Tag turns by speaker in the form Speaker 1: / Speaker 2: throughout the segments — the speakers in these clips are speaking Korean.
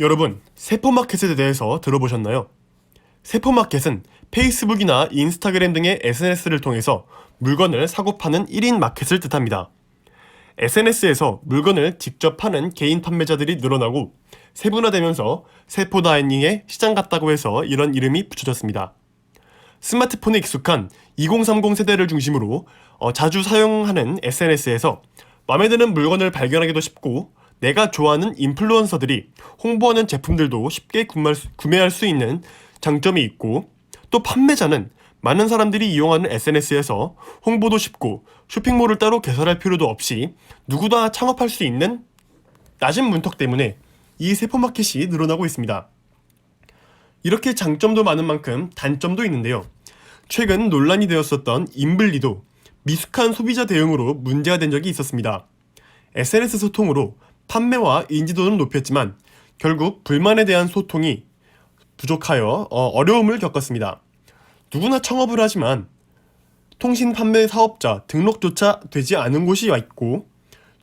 Speaker 1: 여러분, 세포마켓에 대해서 들어보셨나요? 세포마켓은 페이스북이나 인스타그램 등의 SNS를 통해서 물건을 사고 파는 1인 마켓을 뜻합니다. SNS에서 물건을 직접 파는 개인 판매자들이 늘어나고 세분화되면서 세포 다이닝의 시장 같다고 해서 이런 이름이 붙여졌습니다. 스마트폰에 익숙한 2030 세대를 중심으로 자주 사용하는 SNS에서 마음에 드는 물건을 발견하기도 쉽고 내가 좋아하는 인플루언서들이 홍보하는 제품들도 쉽게 구매할 수 있는 장점이 있고, 또 판매자는 많은 사람들이 이용하는 SNS에서 홍보도 쉽고 쇼핑몰을 따로 개설할 필요도 없이 누구나 창업할 수 있는 낮은 문턱 때문에 이 세포마켓이 늘어나고 있습니다. 이렇게 장점도 많은 만큼 단점도 있는데요. 최근 논란이 되었었던 인블리도 미숙한 소비자 대응으로 문제가 된 적이 있었습니다. SNS 소통으로 판매와 인지도는 높였지만 결국 불만에 대한 소통이 부족하여 어려움을 겪었습니다. 누구나 창업을 하지만 통신 판매 사업자 등록조차 되지 않은 곳이 있고,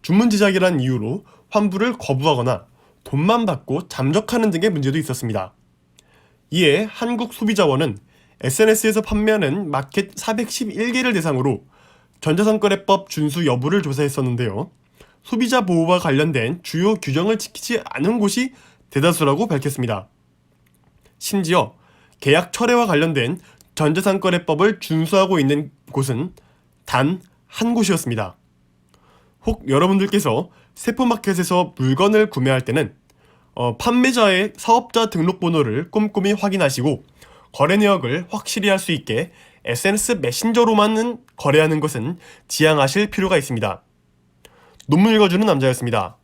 Speaker 1: 주문 제작이란 이유로 환불을 거부하거나 돈만 받고 잠적하는 등의 문제도 있었습니다. 이에 한국소비자원은 SNS에서 판매하는 마켓 411개를 대상으로 전자상거래법 준수 여부를 조사했었는데요. 소비자 보호와 관련된 주요 규정을 지키지 않은 곳이 대다수라고 밝혔습니다. 심지어 계약 철회와 관련된 전자상거래법을 준수하고 있는 곳은 단 한 곳이었습니다. 혹 여러분들께서 세포마켓에서 물건을 구매할 때는 판매자의 사업자 등록번호를 꼼꼼히 확인하시고 거래 내역을 확실히 할 수 있게 SNS 메신저로만 거래하는 것은 지양하실 필요가 있습니다. 논문 읽어주는 남자였습니다.